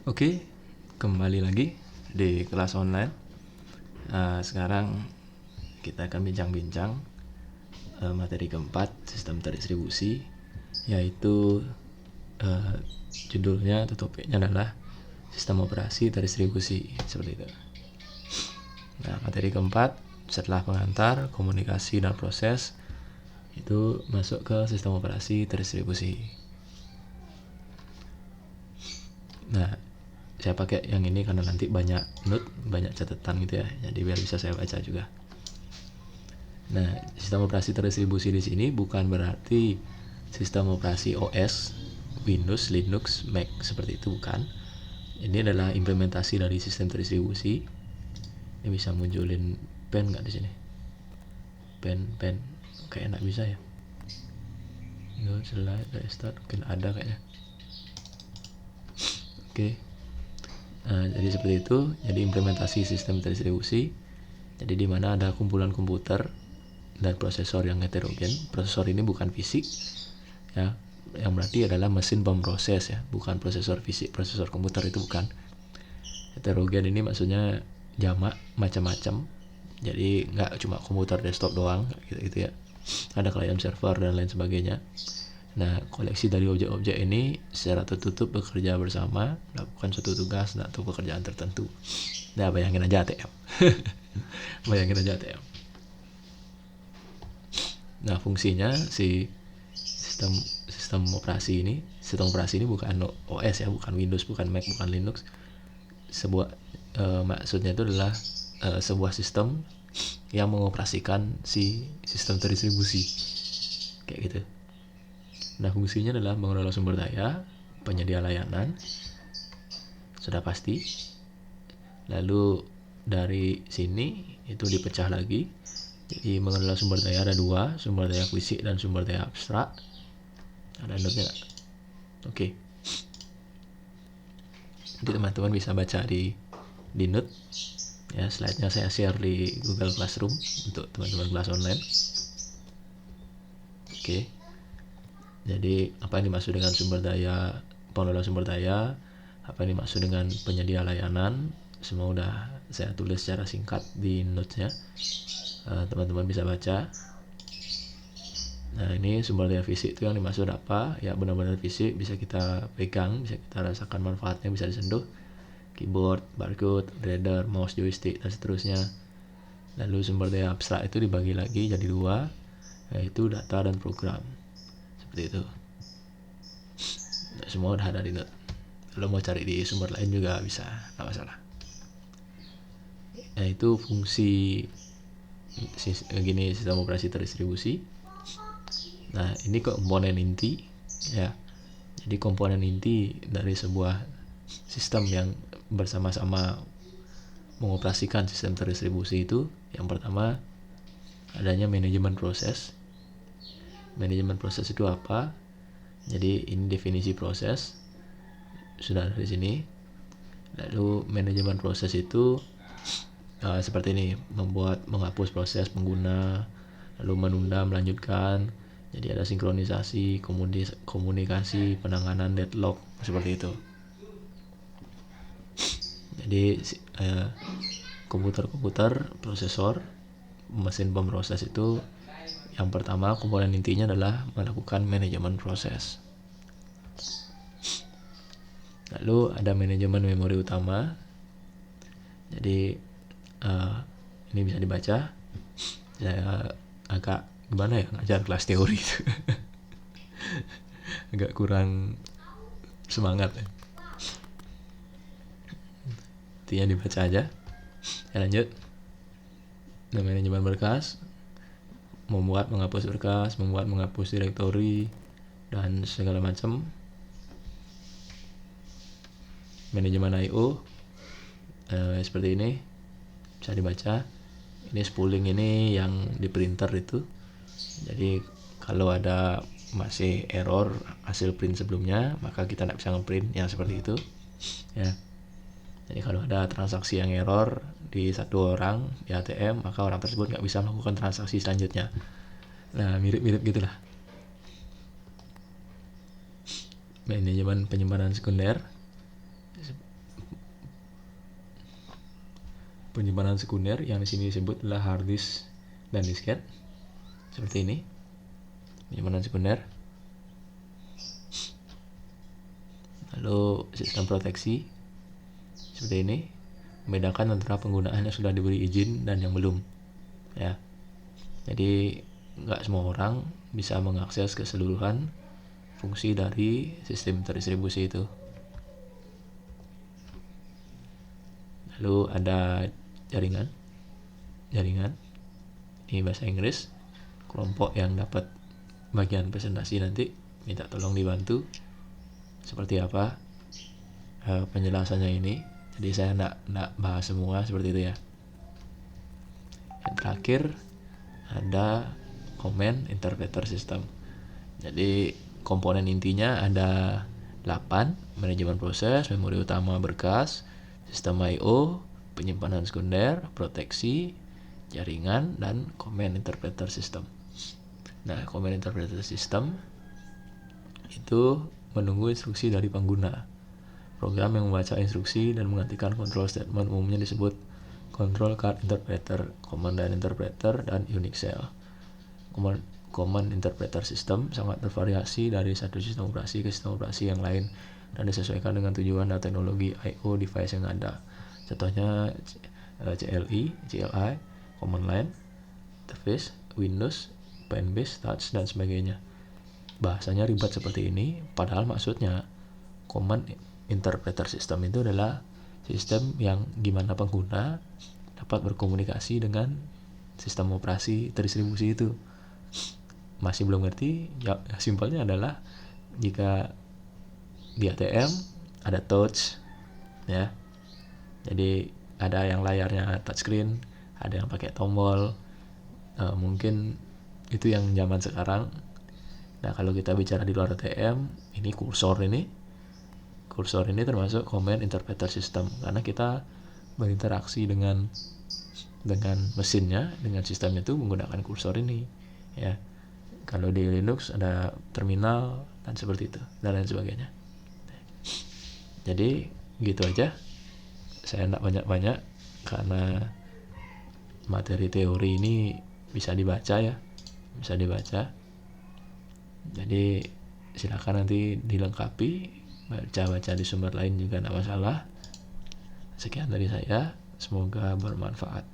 Oke, kembali lagi di kelas online. Sekarang kita akan bincang-bincang materi keempat, sistem terdistribusi, yaitu uh, judulnya atau topiknya adalah sistem operasi terdistribusi, seperti itu. Nah, materi keempat setelah pengantar, komunikasi dan proses itu masuk ke sistem operasi terdistribusi. Nah, saya pakai yang ini karena nanti banyak note, banyak catatan gitu ya, jadi biar bisa saya baca juga. Nah, sistem operasi terdistribusi di sini bukan berarti sistem operasi OS, Windows, Linux, Mac seperti itu, bukan. Ini adalah implementasi dari sistem terdistribusi. Ini bisa munculin pen nggak di sini? Pen, kayak nggak bisa ya. No slide, restart, mungkin ada kayaknya. Oke. Jadi seperti itu. Jadi implementasi sistem terdistribusi. Jadi di mana ada kumpulan komputer dan prosesor yang heterogen. Prosesor ini bukan fisik, ya, yang berarti adalah mesin pemproses ya, bukan prosesor fisik. Prosesor komputer itu bukan. Heterogen ini maksudnya jamak, macam-macam. Jadi nggak cuma komputer desktop doang gitu ya. Ada client server dan lain sebagainya. Nah, koleksi dari objek-objek ini secara tertutup bekerja bersama melakukan suatu tugas atau pekerjaan tertentu. Nah, bayangin aja ATM. Bayangin aja ATM. Nah, fungsinya si sistem operasi ini bukan OS ya, bukan Windows, bukan Mac, bukan Linux. Maksudnya itu adalah sebuah sistem yang mengoperasikan si sistem terdistribusi kayak gitu. Nah, fungsinya adalah mengelola sumber daya, penyedia layanan, sudah pasti. Lalu dari sini itu dipecah lagi. Jadi mengelola sumber daya ada dua, sumber daya fisik dan sumber daya abstrak. Ada note-nya nggak? Oke. Nanti teman-teman bisa baca di note. Ya, slide-nya saya share di Google Classroom untuk teman-teman kelas online. Oke. Jadi apa yang dimaksud dengan sumber daya, pengelola sumber daya, apa yang dimaksud dengan penyedia layanan, semua udah saya tulis secara singkat di notes-nya. Teman-teman bisa baca. Nah, ini sumber daya fisik itu yang dimaksud apa? Ya, benar-benar fisik, bisa kita pegang, bisa kita rasakan manfaatnya, bisa disentuh. Keyboard, barcode, reader, mouse, joystick, dan seterusnya. Lalu sumber daya abstrak itu dibagi lagi jadi dua, yaitu data dan program. Seperti itu. Nah, semua udah ada di note. Kalau mau cari di sumber lain juga bisa, nggak masalah. Nah, itu fungsi gini sistem operasi terdistribusi. Nah, ini komponen inti ya. Jadi komponen inti dari sebuah sistem yang bersama-sama mengoperasikan sistem terdistribusi itu, yang pertama adanya manajemen proses. Manajemen proses itu apa? Jadi ini definisi proses sudah dari sini. Lalu manajemen proses itu seperti ini, menghapus proses pengguna, lalu menunda, melanjutkan. Jadi ada sinkronisasi, komunikasi, penanganan deadlock, seperti itu. Jadi komputer, prosesor, mesin pemroses itu yang pertama komponen intinya adalah melakukan manajemen proses. Lalu ada manajemen memori utama. Jadi ini bisa dibaca. Saya agak gimana ya ngajar kelas teori itu. Agak kurang semangat ya. Intinya dibaca aja. Ya, lanjut. Nah, manajemen berkas, membuat menghapus berkas, membuat menghapus direktori dan segala macam. Manajemen I/O seperti ini bisa dibaca. Ini spooling ini yang di printer itu. Jadi kalau ada masih error hasil print sebelumnya, maka kita tidak bisa ngeprint yang seperti itu ya. Jadi kalau ada transaksi yang error di satu orang di ATM, maka orang tersebut nggak bisa melakukan transaksi selanjutnya. Nah, mirip-mirip gitulah. Manajemen penyimpanan sekunder penyimpanan sekunder yang di sini disebut adalah hard disk dan disket. Seperti ini. Penyimpanan sekunder. Lalu sistem proteksi seperti ini, membedakan antara penggunaan yang sudah diberi izin dan yang belum, ya. Jadi nggak semua orang bisa mengakses keseluruhan fungsi dari sistem terdistribusi itu. Lalu ada jaringan ini bahasa Inggris. Kelompok yang dapat bagian presentasi nanti minta tolong dibantu seperti apa penjelasannya ini. Jadi saya nggak bahas semua seperti itu ya. Yang terakhir ada command interpreter system. Jadi komponen intinya ada 8: manajemen proses, memori utama berkas, sistem I/O, penyimpanan sekunder, proteksi, jaringan, dan command interpreter system. Nah, command interpreter system itu menunggu instruksi dari pengguna. Program yang membaca instruksi dan menggantikan control statement umumnya disebut control card interpreter, command line interpreter, dan Unix shell. Command interpreter system sangat bervariasi dari satu sistem operasi ke sistem operasi yang lain dan disesuaikan dengan tujuan dan teknologi I/O device yang ada. Contohnya CLI, command line interface, Windows, pen-based, touch, dan sebagainya. Bahasanya ribet seperti ini, padahal maksudnya command interpreter system itu adalah sistem yang gimana pengguna dapat berkomunikasi dengan sistem operasi terdistribusi itu. Masih belum ngerti? Ya, simpelnya adalah jika di ATM ada touch, ya. Jadi ada yang layarnya touchscreen, ada yang pakai tombol. Mungkin itu yang zaman sekarang. Nah, kalau kita bicara di luar ATM, ini kursor ini termasuk command interpreter system karena kita berinteraksi dengan mesinnya, dengan sistemnya itu menggunakan kursor ini, ya. Kalau di Linux ada terminal dan seperti itu dan lain sebagainya. Jadi gitu aja. Saya enggak banyak-banyak karena materi teori ini bisa dibaca ya. Bisa dibaca. Jadi silakan nanti dilengkapi, baca-baca di sumber lain juga enggak masalah. Sekian dari saya, semoga bermanfaat.